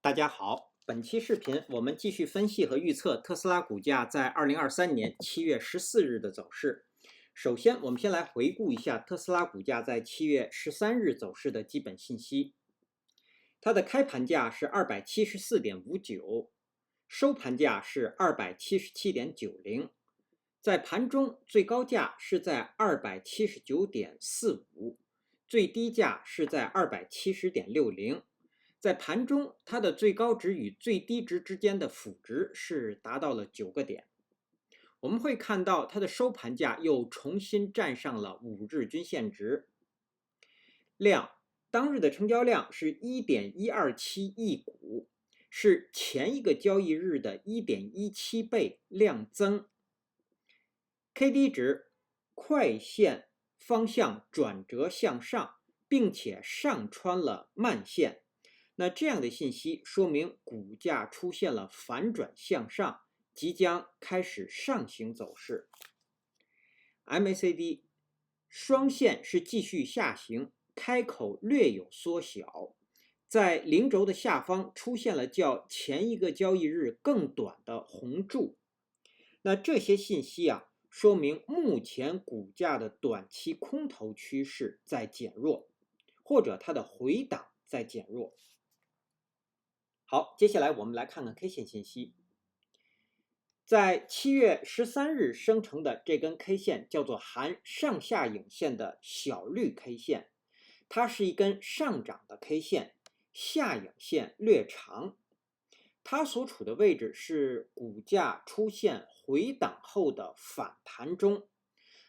大家好，本期视频我们继续分析和预测特斯拉股价在2023年7月14日的走势。首先，我们先来回顾一下特斯拉股价在7月13日走势的基本信息。它的开盘价是274.59，收盘价是277.90，在盘中最高价是在279.45，最低价是在270.60。在盘中，它的最高值与最低值之间的负值是达到了9个点。我们会看到它的收盘价又重新站上了5日均线值。量，当日的成交量是 1.127 亿股，是前一个交易日的 1.17 倍量增。KD 值，快线方向转折向上，并且上穿了慢线。那这样的信息说明股价出现了反转向上，即将开始上行走势。MACD 双线是继续下行，开口略有缩小，在零轴的下方出现了较前一个交易日更短的红柱。那这些信息说明目前股价的短期空头趋势在减弱，或者它的回档在减弱。好，接下来我们来看看 K 线信息。在7月13日生成的这根 K 线叫做含上下影线的小绿 K 线，它是一根上涨的 K 线，下影线略长。它所处的位置是股价出现回档后的反弹中。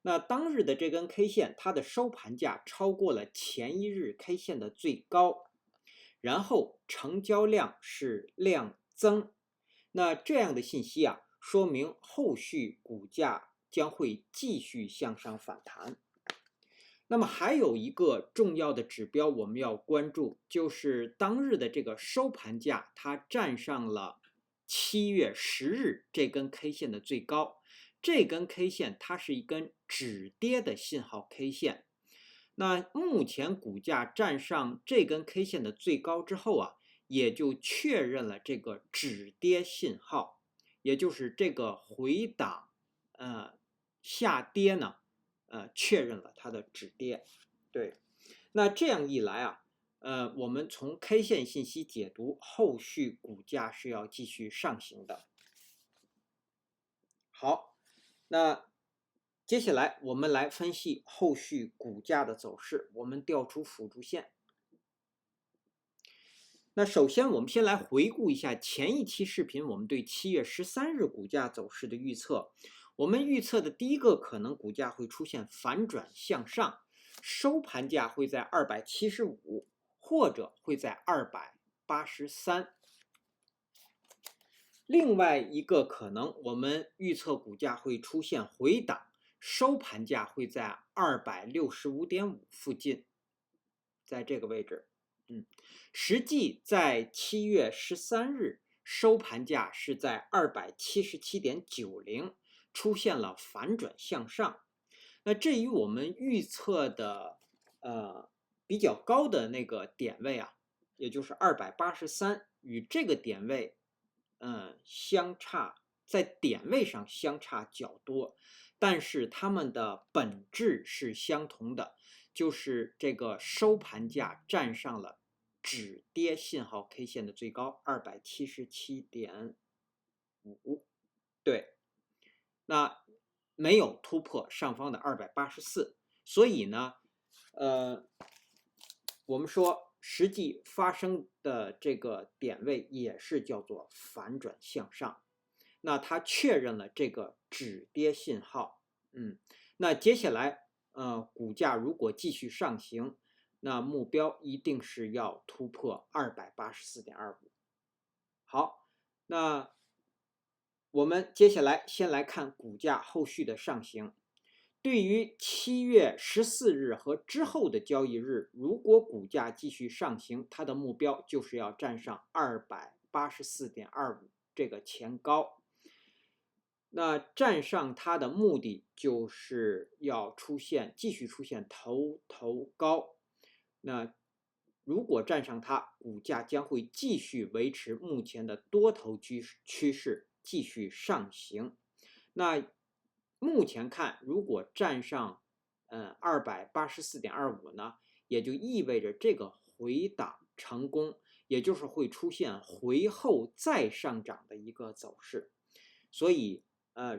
那当日的这根 K 线，它的收盘价超过了前一日 K 线的最高。然后成交量是量增，那这样的信息说明后续股价将会继续向上反弹。那么还有一个重要的指标我们要关注，就是当日的这个收盘价，它站上了7月10日这根 K 线的最高。这根 K 线它是一根止跌的信号 K 线。那目前股价站上这根 K 线的最高之后也就确认了这个止跌信号，也就是这个回档下跌呢确认了它的止跌。对，那这样一来我们从 K 线信息解读，后续股价是要继续上行的。好，那接下来我们来分析后续股价的走势，我们调出辅助线。那首先我们先来回顾一下前一期视频我们对7月13日股价走势的预测。我们预测的第一个可能股价会出现反转向上，收盘价会在275，或者会在283。另外一个可能，我们预测股价会出现回档，收盘价会在265.5附近，在这个位置。实际在7月13日收盘价是在277.90，出现了反转向上。那这与我们预测的比较高的那个点位也就是283，与这个点位相差，在点位上相差较多，但是它们的本质是相同的，就是这个收盘价站上了止跌信号 K 线的最高277.5，对，那没有突破上方的284，所以呢，我们说实际发生的这个点位也是叫做反转向上，那它确认了这个止跌信号。那接下来股价如果继续上行，那目标一定是要突破284.25。好，那我们接下来先来看股价后续的上行。对于7月14日和之后的交易日，如果股价继续上行，它的目标就是要站上284.25这个前高。那站上它的目的就是要继续出现头高。那如果站上它，股价将会继续维持目前的多头趋势，继续上行。那目前看，如果站上284.25呢，也就意味着这个回档成功，也就是会出现回后再上涨的一个走势。所以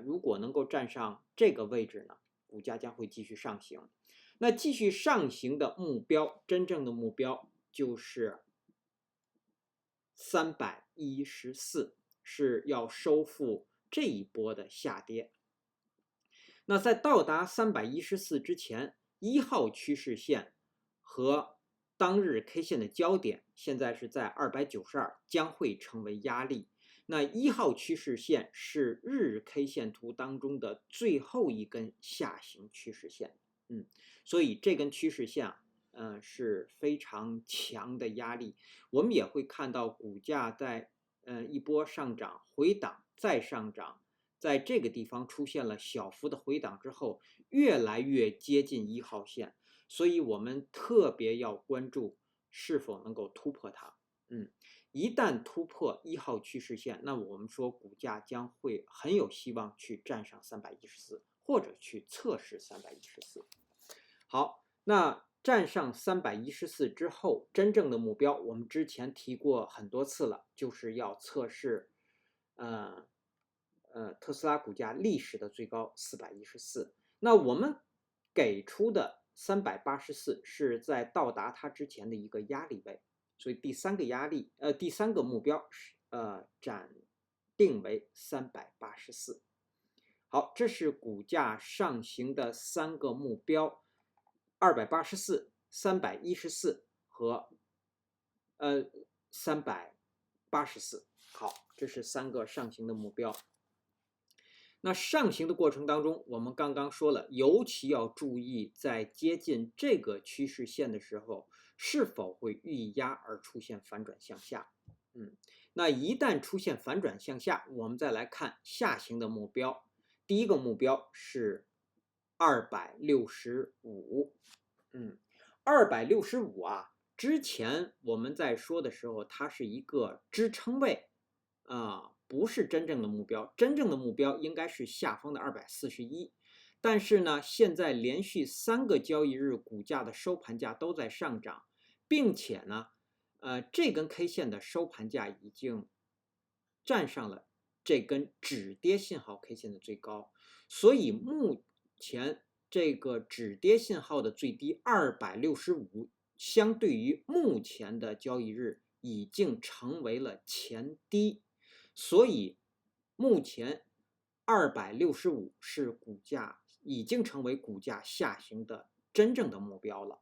如果能够站上这个位置呢，股价将会继续上行。那继续上行的目标，真正的目标就是314，是要收复这一波的下跌。那在到达314之前，1号趋势线和当日 K 线的交点现在是在292，将会成为压力。那1号趋势线是日 K 线图当中的最后一根下行趋势线，所以这根趋势线是非常强的压力。我们也会看到股价在一波上涨回档再上涨，在这个地方出现了小幅的回档之后，越来越接近1号线，所以我们特别要关注是否能够突破它。一旦突破1号趋势线，那我们说股价将会很有希望去站上314，或者去测试314。好，那站上314之后，真正的目标我们之前提过很多次了，就是要测试特斯拉股价历史的最高414。那我们给出的384是在到达它之前的一个压力位，所以第三个目标是暂定为384。好，这是股价上行的3个目标：284、314和384。好，这是3个上行的目标。那上行的过程当中，我们刚刚说了，尤其要注意在接近这个趋势线的时候，是否会遇压而出现反转向下。那一旦出现反转向下，我们再来看下行的目标。第一个目标是265。265啊，之前我们在说的时候，它是一个支撑位不是真正的目标。真正的目标应该是下方的241。但是呢，现在连续3个交易日股价的收盘价都在上涨，并且呢，这根 K 线的收盘价已经站上了这根止跌信号 K 线的最高，所以目前这个止跌信号的最低265，相对于目前的交易日已经成为了前低，所以目前265是股价已经成为股价下行的真正的目标了。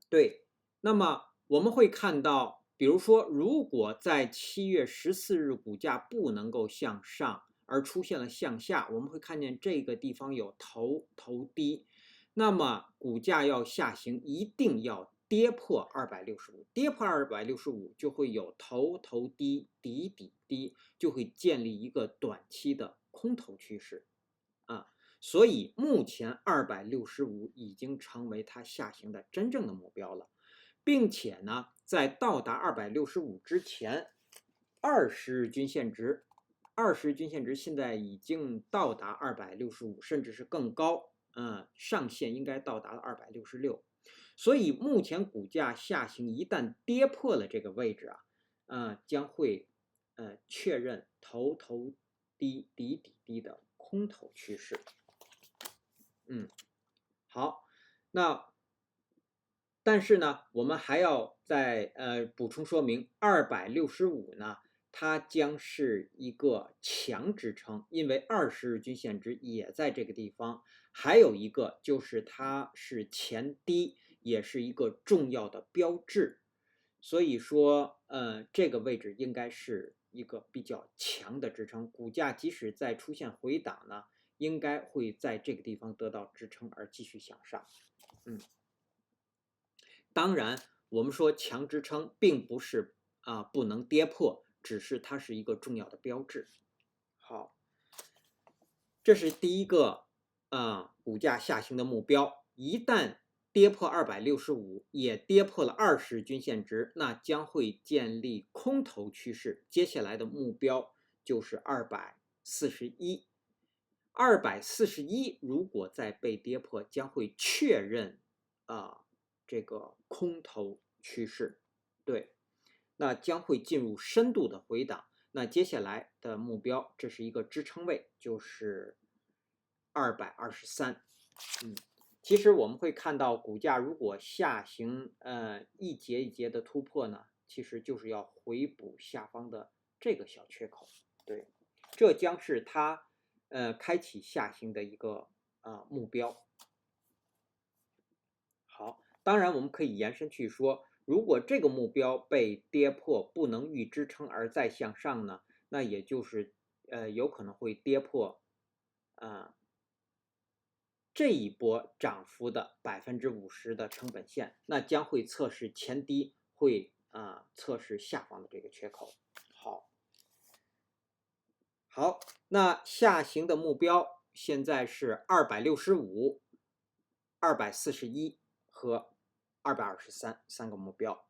对，那么我们会看到，比如说，如果在7月14日股价不能够向上，而出现了向下，我们会看见这个地方有头低，那么股价要下行，一定要跌破265，跌破265就会有头低底低，就会建立一个短期的空头趋势所以目前265已经成为它下行的真正的目标了，并且呢，在到达265之前，20日均线值现在已经到达265，甚至是更高，上限应该到达了266。所以目前股价下行一旦跌破了这个位置将会确认头低底低的空头趋势。好，那但是呢，我们还要再补充说明，265呢，它将是一个强支撑，因为20日均线值也在这个地方，还有一个就是它是前低，也是一个重要的标志，所以说这个位置应该是一个比较强的支撑，股价即使再出现回档呢，应该会在这个地方得到支撑而继续向上。当然我们说强支撑并不是不能跌破，只是它是一个重要的标志。好，这是第一个股价下行的目标，一旦跌破265，也跌破了20日均线值，那将会建立空头趋势。接下来的目标就是241。241如果再被跌破，将会确认这个空头趋势，对，那将会进入深度的回档。那接下来的目标，这是一个支撑位，就是223。其实我们会看到，股价如果下行，一节一节的突破呢，其实就是要回补下方的这个小缺口，对，这将是它开启下行的一个目标。好，当然我们可以延伸去说，如果这个目标被跌破，不能遇支撑而再向上呢，那也就是有可能会跌破这一波涨幅的50%的成本线，那将会测试前低，会测试下方的这个缺口。好，那下行的目标现在是265、241和223三个目标。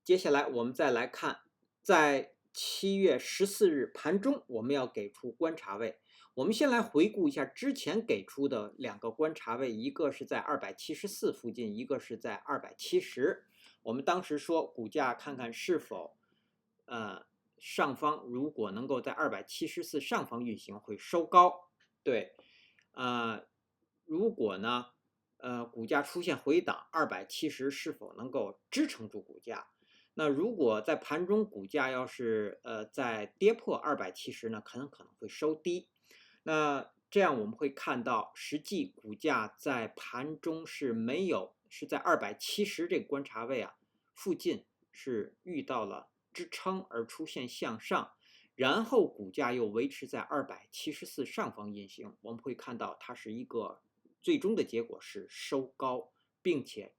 接下来我们再来看，在7月14日盘中，我们要给出观察位。我们先来回顾一下之前给出的2个观察位，一个是在274附近，一个是在270。我们当时说，股价看看是否上方如果能够在274上方运行，会收高。对，如果呢，股价出现回档，270是否能够支撑住股价？那如果在盘中股价要是在跌破270呢，可能会收低。那这样我们会看到，实际股价在盘中是在270这个观察位附近是遇到了支撑而出现向上，然后股价又维持在274上方运行。我们会看到它是一个最终的结果是收高，并且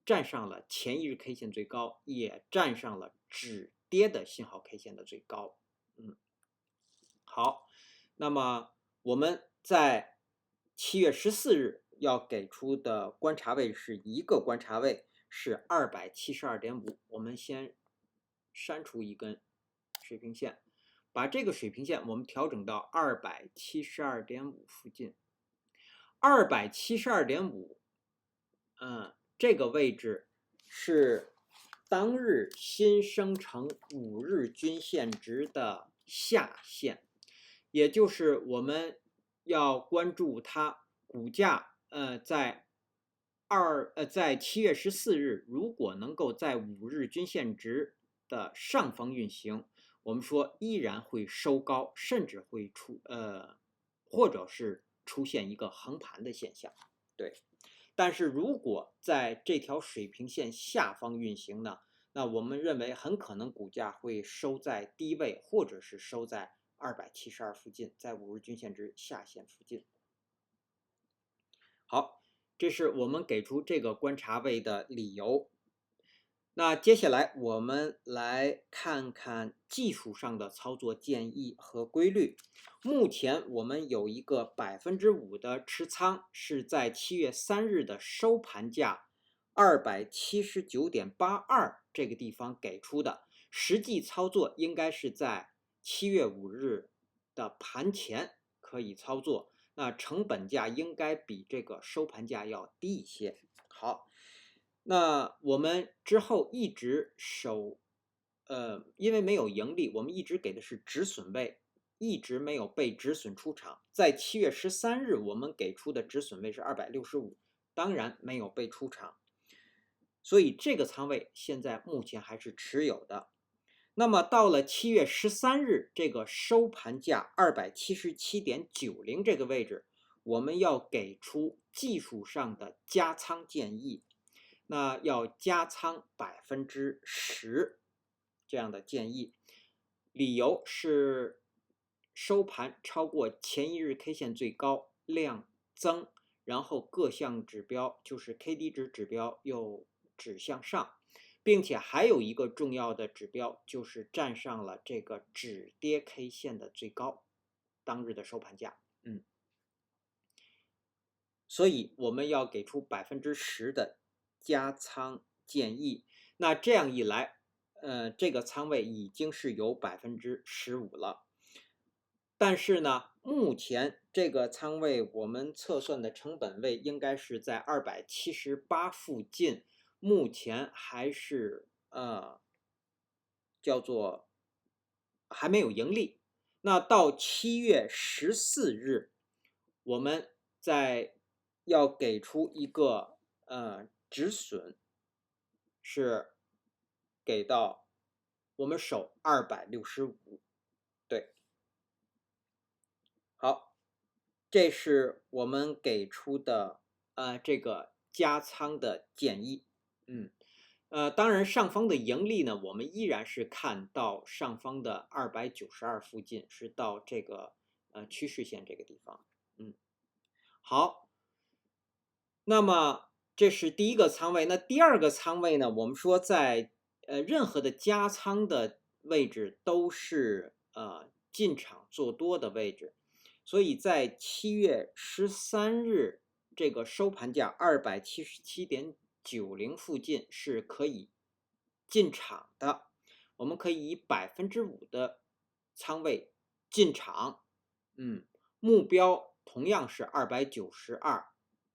站上了前一日 K 线最高，也站上了止跌的信号 K 线的最高。好，那么我们在7月14日要给出的观察位是一个观察位是272.5，我们先删除一根水平线，把这个水平线我们调整到272.5附近。272.5，这个位置是当日新生成5日均线值的下限，也就是我们要关注它股价在7月14日如果能够在5日均线值的上方运行，我们说依然会收高，甚至会或者是出现一个横盘的现象，对。但是如果在这条水平线下方运行呢，那我们认为很可能股价会收在低位，或者是收在272附近，在5日均线值下限附近。好，这是我们给出这个观察位的理由。那接下来我们来看看技术上的操作建议和规律。目前我们有一个5%的持仓，是在7月3日的收盘价279.82这个地方给出的。实际操作应该是在7月5日的盘前可以操作，那成本价应该比这个收盘价要低一些。好。那我们之后一直因为没有盈利，我们一直给的是止损位，一直没有被止损出场。在7月13日，我们给出的止损位是265，当然没有被出场，所以这个仓位现在目前还是持有的。那么到了7月13日，这个收盘价277.90这个位置，我们要给出技术上的加仓建议。那要加仓10%这样的建议，理由是收盘超过前一日 K 线最高，量增，然后各项指标就是 KD 值指标又指向上，并且还有一个重要的指标就是站上了这个止跌 K 线的最高，当日的收盘价。所以我们要给出10%的加仓建议。那这样一来，这个仓位已经是有15%了。但是呢，目前这个仓位我们测算的成本位应该是在278附近，目前还是叫做还没有盈利。那到7月14日，我们要给出一个止损，是给到我们守265。对，好，这是我们给出的这个加仓的建议。当然上方的盈利呢，我们依然是看到上方的292附近，是到这个趋势线这个地方。好，那么这是第一个仓位。那第二个仓位呢，我们说在任何的加仓的位置都是进场做多的位置，所以在7月13日这个收盘价277.90附近是可以进场的。我们可以以5%的仓位进场，目标同样是292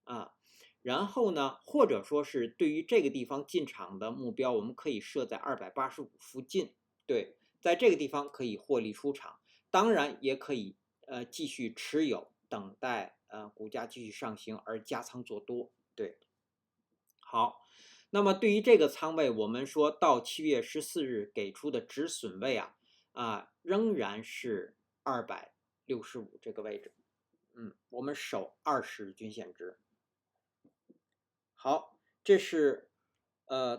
啊。然后呢，或者说是对于这个地方进场的目标，我们可以设在285附近。对，在这个地方可以获利出场，当然也可以继续持有，等待股价继续上行而加仓做多。对，好，那么对于这个仓位，我们说到7月14日给出的止损位仍然是265这个位置。我们守20日均线值。好，这是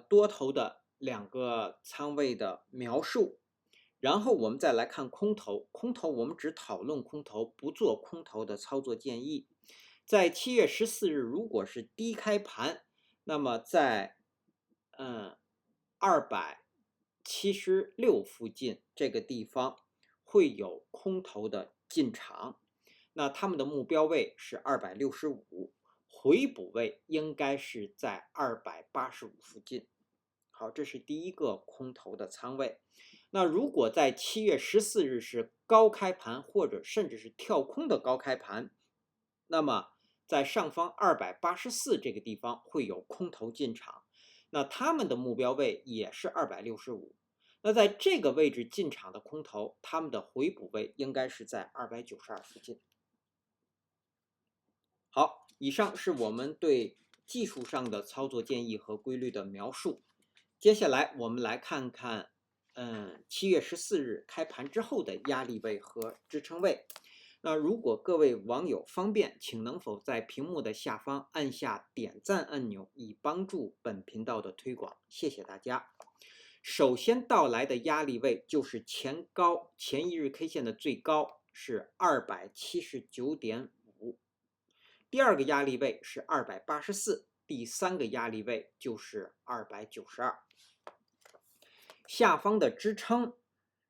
多头的2个仓位的描述。然后我们再来看空头，空头我们只讨论空头，不做空头的操作建议。在7月14日，如果是低开盘，那么在276附近这个地方会有空头的进场，那他们的目标位是265。回补位应该是在285附近。好，这是第一个空头的仓位。那如果在7月14日是高开盘，或者甚至是跳空的高开盘，那么在上方284这个地方会有空头进场，那他们的目标位也是265。那在这个位置进场的空头，他们的回补位应该是在292附近。好，以上是我们对技术上的操作建议和规律的描述。接下来我们来看看7月14日开盘之后的压力位和支撑位。那如果各位网友方便，请能否在屏幕的下方按下点赞按钮，以帮助本频道的推广，谢谢大家。首先到来的压力位就是前一日 K 线的最高是279.5，第二个压力位是284，第三个压力位就是292。下方的支撑，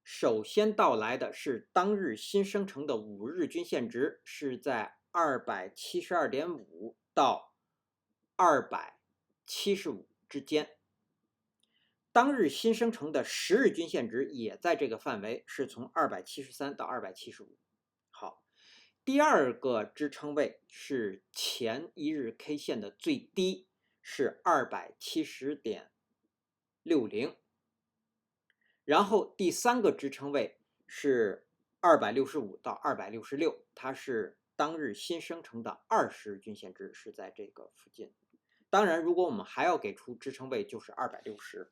首先到来的是当日新生成的5日均线值，是在272.5到275之间。当日新生成的10日均线值也在这个范围，是从273到275。好，第二个支撑位是前一日 K 线的最低，是270.60。然后第三个支撑位是265到266，它是当日新生成的20日均线值，是在这个附近。当然，如果我们还要给出支撑位，就是260。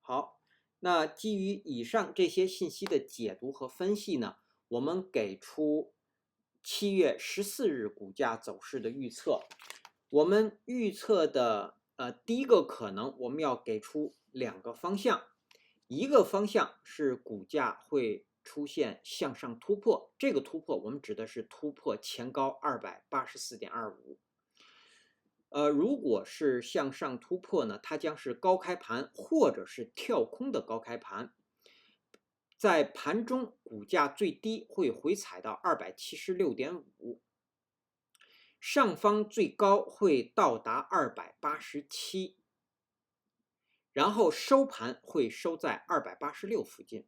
好，那基于以上这些信息的解读和分析呢，我们给出7月14日股价走势的预测。我们预测的第一个可能，我们要给出2个方向。一个方向是股价会出现向上突破，这个突破我们指的是突破前高284.25。如果是向上突破呢，它将是高开盘或者是跳空的高开盘。在盘中股价最低会回踩到276.5。上方最高会到达287，然后收盘会收在286附近。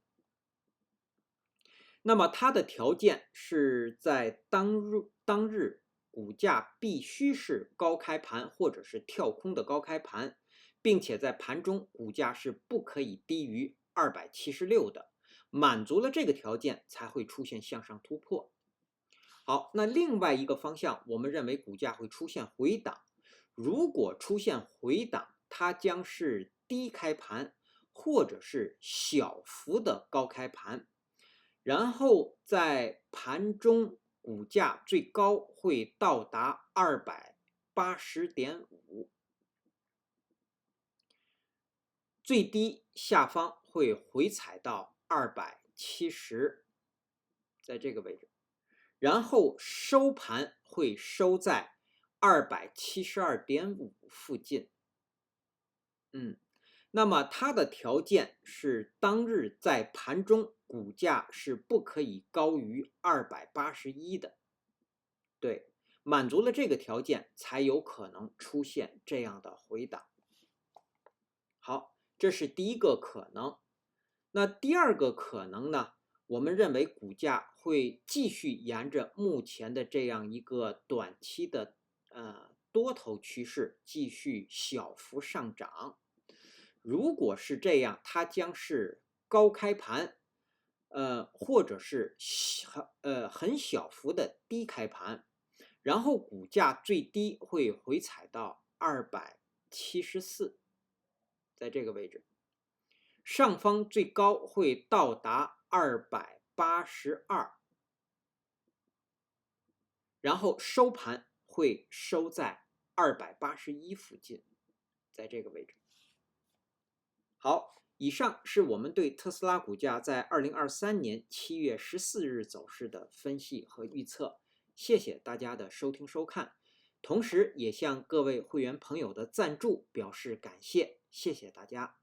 那么它的条件是在当日股价必须是高开盘或者是跳空的高开盘，并且在盘中股价是不可以低于276的，满足了这个条件才会出现向上突破。好，那另外一个方向，我们认为股价会出现回档。如果出现回档，它将是低开盘或者是小幅的高开盘，然后在盘中股价最高会到达280.5，最低下方会回踩到270，在这个位置。然后收盘会收在272.5附近。那么它的条件是当日在盘中股价是不可以高于281的。对，满足了这个条件才有可能出现这样的回档。好，这是第一个可能。那第二个可能呢？我们认为股价会继续沿着目前的这样一个短期的多头趋势继续小幅上涨。如果是这样，它将是高开盘，或者是很小幅的低开盘，然后股价最低会回踩到274，在这个位置。上方最高会到达282，然后收盘会收在281附近，在这个位置。好，以上是我们对特斯拉股价在2023年7月14日走势的分析和预测。谢谢大家的收听收看，同时也向各位会员朋友的赞助表示感谢，谢谢大家。